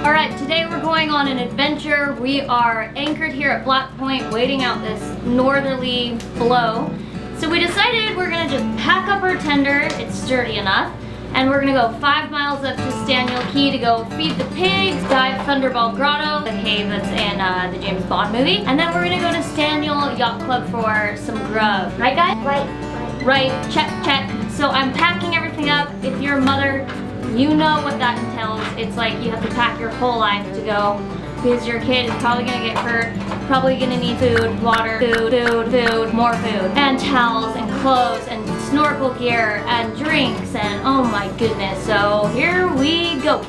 Alright, today we're going on an adventure. We are anchored here at Black Point, waiting out this northerly flow. So we decided we're gonna just pack up our tender, it's sturdy enough, and we're gonna go 5 miles up to Staniel Key to go feed the pigs, dive Thunderball Grotto, the cave that's in the James Bond movie, and then we're gonna go to Staniel Yacht Club for some grub. Right, guys? Right, check, check. So I'm packing everything up. If you're a mother, you know what that entails. It's like you have to pack your whole life to go because your kid is probably gonna get hurt, probably gonna need food, water, food, more food, and towels and clothes and snorkel gear and drinks and oh my goodness. So here we go.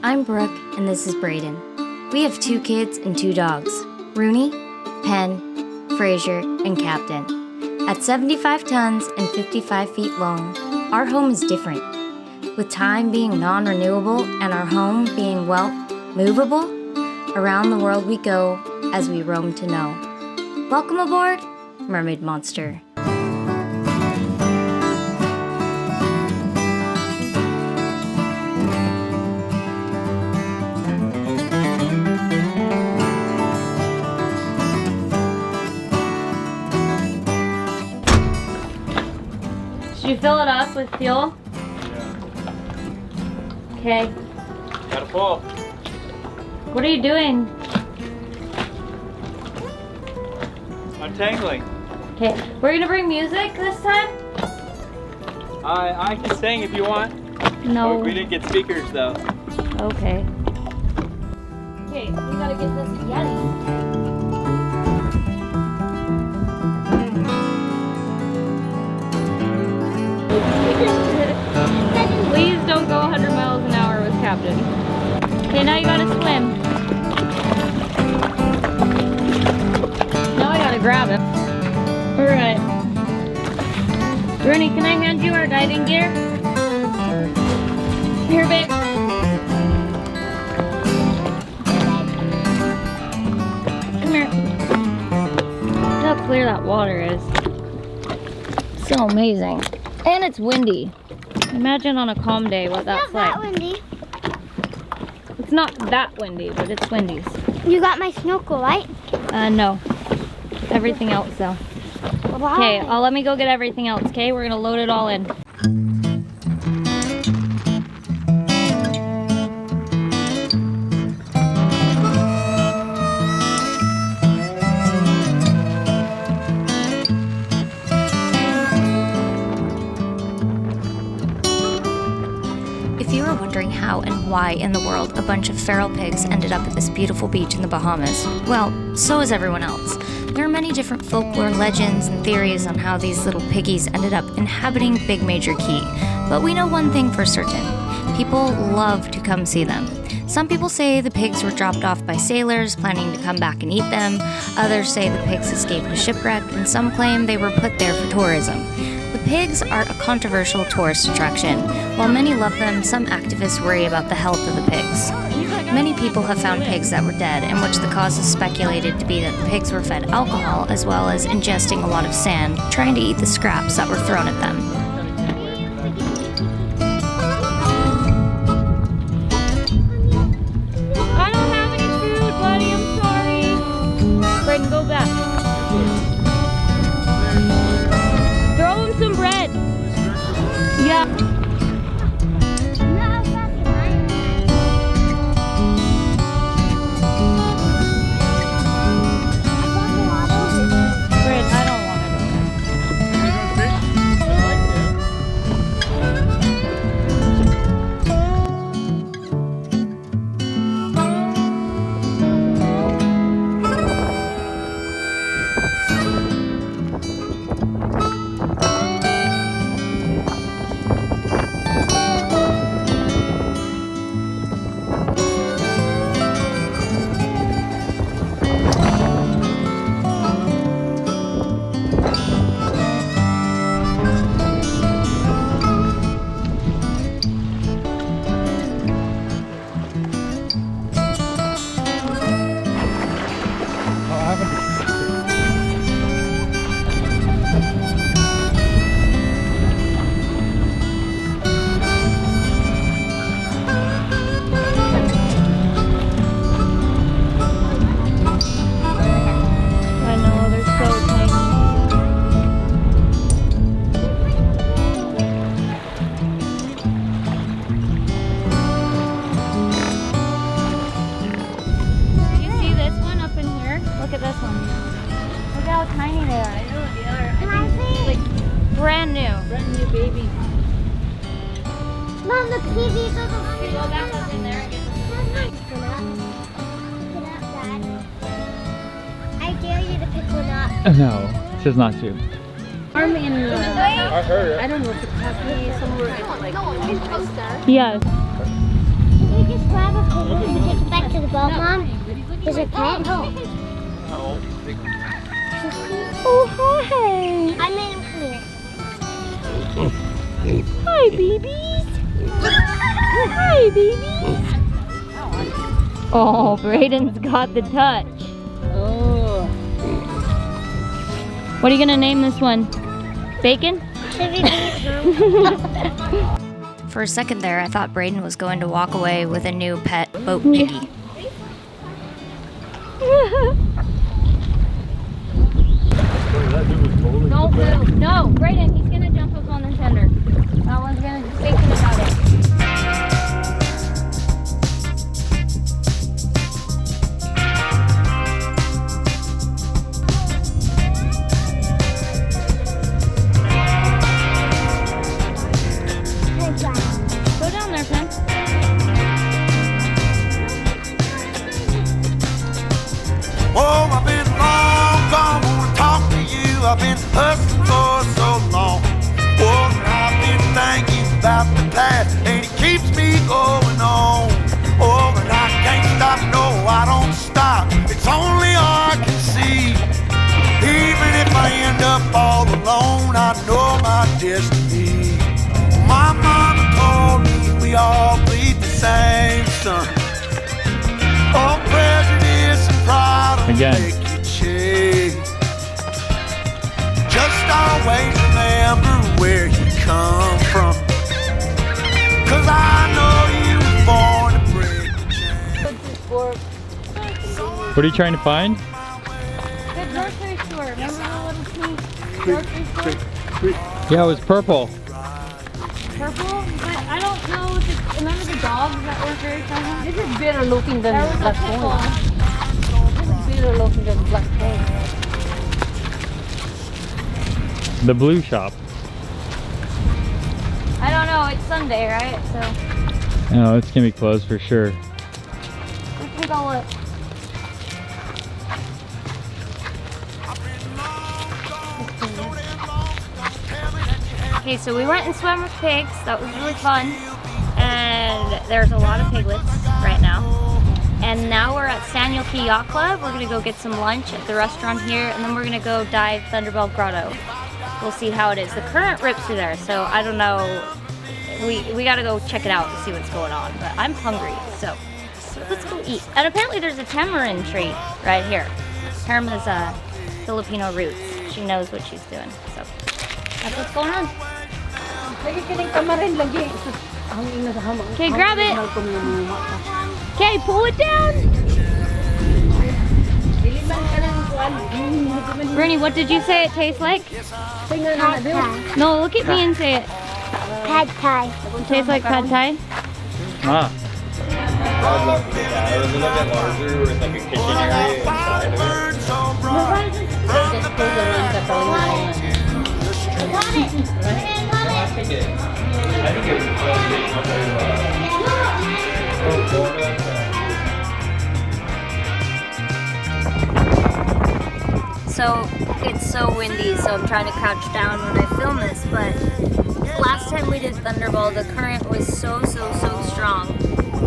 I'm Brooke and this is Brayden. We have 2 kids and 2 dogs, Rooney, Penn, Frazier, and Captain. At 75 tons and 55 feet long, our home is different. With time being non-renewable and our home being, well, movable, around the world we go as we roam to know. Welcome aboard, Mermaid Monster. Should you fill it up with fuel? Yeah. Okay. Gotta pull. What are you doing? Untangling. Okay, we're gonna bring music this time? I can sing if you want. No. Oh, we didn't get speakers though. Okay. Okay, we gotta get this Yeti. Please don't go 100 miles an hour with Captain. Okay, now you gotta swim. Now I gotta grab him. Alright. Rooney, can I hand you our diving gear? Here, babe. Come here. Look how clear that water is. So amazing. And it's windy. Imagine on a calm day what that's like. Not that windy. It's not that windy, but it's windy. You got my snorkel, right? No. Everything else though. Okay, let me go get everything else, okay? We're gonna load it all in. If you were wondering how and why in the world a bunch of feral pigs ended up at this beautiful beach in the Bahamas, well, so is everyone else. There are many different folklore legends and theories on how these little piggies ended up inhabiting Big Major Key, but we know one thing for certain. People love to come see them. Some people say the pigs were dropped off by sailors planning to come back and eat them, others say the pigs escaped a shipwreck, and some claim they were put there for tourism. The pigs are a controversial tourist attraction. While many love them, some activists worry about the health of the pigs. Many people have found pigs that were dead, in which the cause is speculated to be that the pigs were fed alcohol as well as ingesting a lot of sand, trying to eat the scraps that were thrown at them. I don't have any food, buddy, I'm sorry. Brayden, go back. Throw him some bread. Yeah. I know they are. Can I see? Like brand new. Brand new baby. Mom, look, see these are the Can you go back up in there and get them? Get up, Dad. I dare you to pick one up. No, it says not to. Arm in. I heard it. I don't know if it has to be somewhere in like. Yes. Can we just grab a balloon and take it back to the boat, Mom? Is it pet? No. Oh hi. I made him clear. Hi babies. Hi babies. Oh, Braden's got the touch. Oh. What are you gonna name this one? Bacon? Should we be For a second there, I thought Braden was going to walk away with a new pet boat piggy. Don't move. No, Braden, he's gonna jump up on the tender. That one's gonna be thinking about it. Go down there, Pen. Oh, I've been long gone, wanna talk to you. I've been hustling for so long. Oh, and I've been thinking about the past, and it keeps me going on. Oh, and I can't stop, no, I don't stop. It's only I can see. Even if I end up all alone, I know my destiny. My mama told me we all bleed the same sun. Oh, prejudice and pride will Again. make you change. Just always remember where you come from. 'Cause I know you were born to break the chain. What are you trying to find? The grocery store. Remember the little pink grocery store? Yeah, it was purple. Purple? But I don't know if it's, remember the dogs that were very friendly? This is better looking than There was a black pickle. phone. This is better looking than black phone. The blue shop. I don't know, it's Sunday, right? So Oh, it's gonna be closed for sure. let's take a look. Okay, so we went and swam with pigs. That was really fun. And there's a lot of piglets right now. And now we're at Sanyuki Yacht Club. We're gonna go get some lunch at the restaurant here, and then we're gonna go dive Thunderball Grotto. We'll see how it is. The current rips are there, so I don't know. We gotta go check it out to see what's going on. But I'm hungry, so let's go eat. And apparently there's a tamarind tree right here. Herm has Filipino roots. She knows what she's doing, so that's what's going on. Lagi ka ng tamarin lagi. Ang ina sa hamang. Okay, grab it. Ang mahal ko ng mata. Okay, pull it down. Diliman ka ng kuwan. Bernie, what did you say it tastes like? Tingnan na Pad din. Thai? No, look at me and say it. Pad Thai. It tastes like pad thai. Ah. I'd love to get that. Or a little bit larger with like a kitchen area inside of it. Just pull the one sa tawin. Got it. I think it would be up there. Oh, Florida. So it's so windy, so I'm trying to crouch down when I film this, but last time we did Thunderball, the current was so strong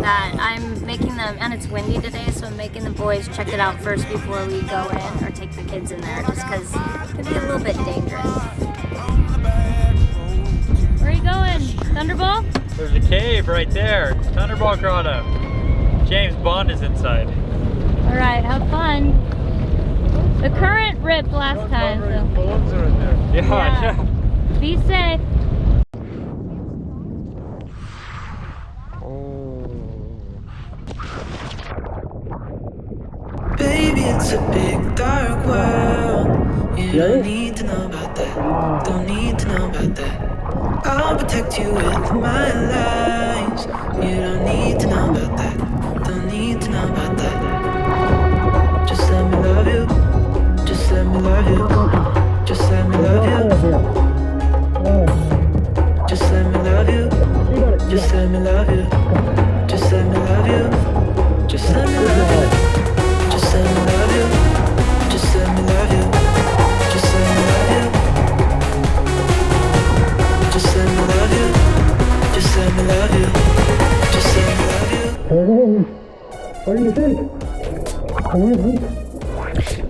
that I'm making them, and it's windy today, so I'm making the boys check it out first before we go in or take the kids in there, just because it could be a little bit dangerous. Where are you going? Thunderball? There's a cave right there. Thunderball Grotto. James Bond is inside. All right, have fun. The current ripped last time, so Yeah. be safe. Baby, it's a big dark world. You don't need to know about that. Don't need to know about that. I'll protect you with my lies. You don't need to know about that. Don't need to know about that. Just let me love you. Just let me love you. love you. Just let me love you. Just let me love you. Just let me love you. Just let me love you. Just let me love you. Just let me love you. Just let me love you. Just let me love you. What do you think?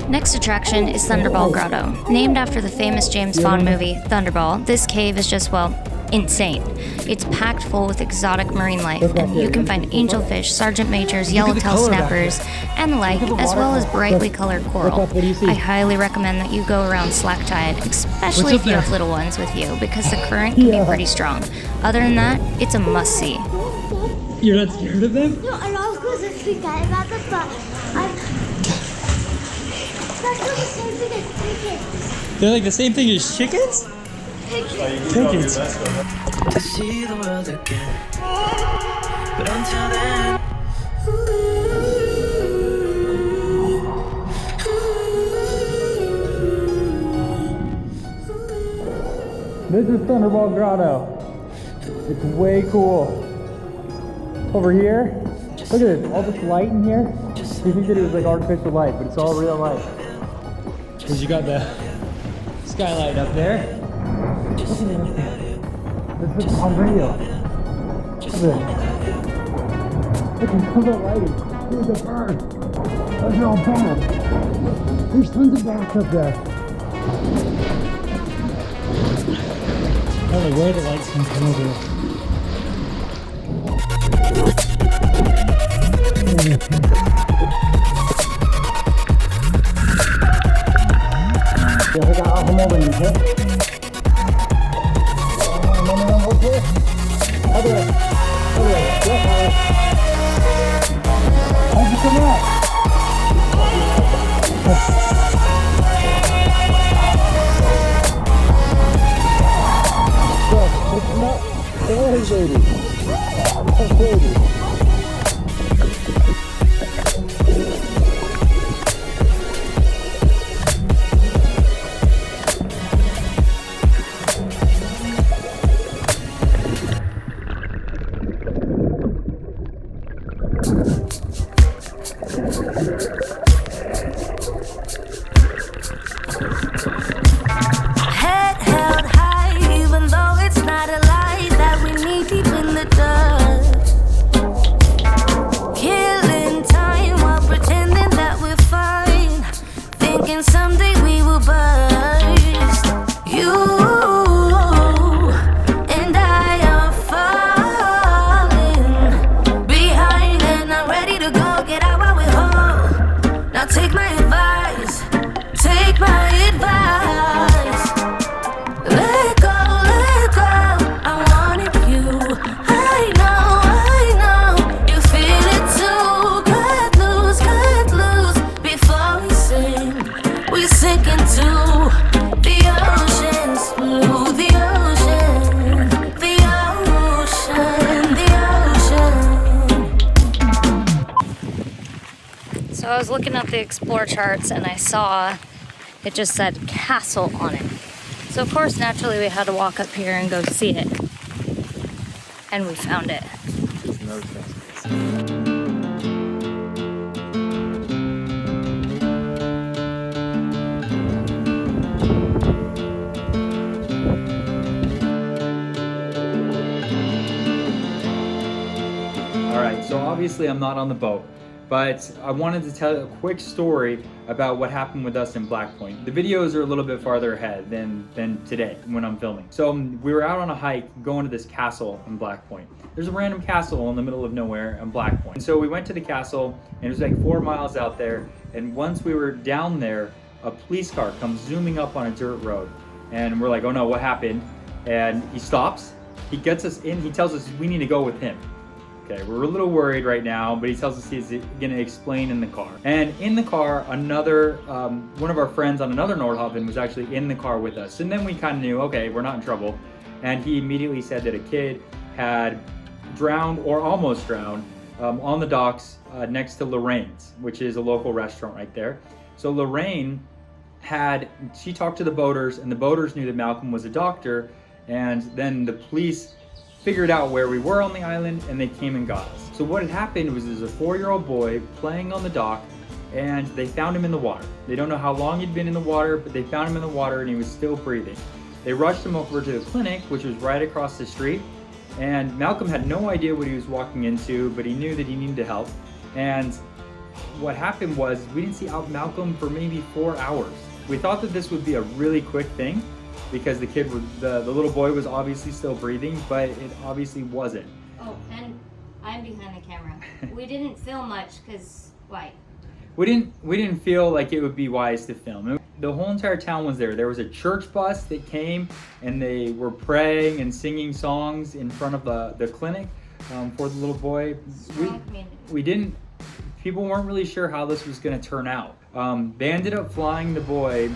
Next attraction is Thunderball Grotto. Named after the famous James Bond movie, Thunderball, this cave is just, well, insane. It's packed full with exotic marine life, and you can find angelfish, sergeant majors, yellowtail snappers, and the like, as well as brightly colored coral. I highly recommend that you go around slack-tide, especially if you have little ones with you, because the current can be pretty strong. Other than that, it's a must-see. You're not scared of them? No, I love because I forgot about the but that's not the same thing as chickens. They're like the same thing as chickens? Chickens. To see the world again. But until then, This is Thunderball Grotto. It's way cool. Over here, look at this, all this light in here. You think that it was like artificial light, but it's all real light. Because you got the skylight up there. Look at it up there. This is unreal. Look at it. Look at all the lighting. Here's the bird. Those are all bats. There's tons of bats up there. I don't know where the lights come from over there. Ya kita aku mau banyak. Mana boleh? Ada. Ya. Ayo semua. Head held high, even though it's not a lie that we need deep in the dust. Killing time while pretending that we're fine, thinking someday we will burst. You and I are falling behind and I'm ready to go. Get out while we're whole. Now take my advice. Take my advice. Let go, I wanted you. I know, you feel it too. Cut loose, before we sink into the ocean's blue. The ocean. So I was looking at the Explore charts and I saw it just said castle on it. So of course, naturally, we had to walk up here and go see it. And we found it. All right, so obviously I'm not on the boat, but I wanted to tell a quick story about what happened with us in Black Point. The videos are a little bit farther ahead than today when I'm filming. So we were out on a hike going to this castle in Black Point. There's a random castle in the middle of nowhere in Black Point. And so we went to the castle and it was like 4 miles out there. And once we were down there, a police car comes zooming up on a dirt road. And we're like, oh no, what happened? And he stops, he gets us in, he tells us we need to go with him. Okay, we're a little worried right now, but he tells us he's gonna explain in the car. And in the car, another, one of our friends on another Nordhavn was actually in the car with us. And then we kind of knew, okay, we're not in trouble. And he immediately said that a kid had drowned or almost drowned on the docks next to Lorraine's, which is a local restaurant right there. So Lorraine she talked to the boaters and the boaters knew that Malcolm was a doctor, and then the police figured out where we were on the island, and they came and got us. So what had happened was there's a 4-year-old boy playing on the dock, and they found him in the water. They don't know how long he'd been in the water, but they found him in the water and he was still breathing. They rushed him over to the clinic, which was right across the street, and Malcolm had no idea what he was walking into, but he knew that he needed help. And what happened was we didn't see Malcolm for maybe 4 hours. We thought that this would be a really quick thing because the kid, the little boy was obviously still breathing, but it obviously wasn't. Oh, and I'm behind the camera. We didn't film much because why? We didn't feel like it would be wise to film. The whole entire town was there. There was a church bus that came and they were praying and singing songs in front of the clinic for the little boy. People weren't really sure how this was going to turn out. They ended up flying the boy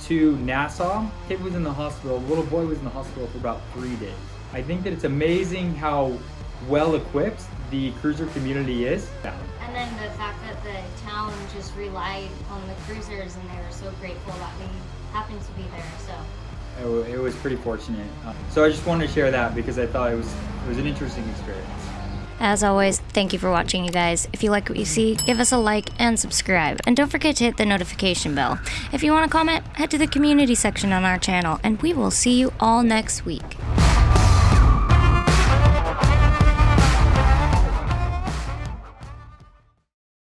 to Nassau. Kid was in the hospital. The little boy was in the hospital for about 3 days. I think that it's amazing how well equipped the cruiser community is. And then the fact that the town just relied on the cruisers and they were so grateful that we happened to be there. So it was pretty fortunate. So I just wanted to share that because I thought it was an interesting experience. As always, thank you for watching, you guys. If you like what you see, give us a like and subscribe. And don't forget to hit the notification bell. If you want to comment, head to the community section on our channel, and we will see you all next week.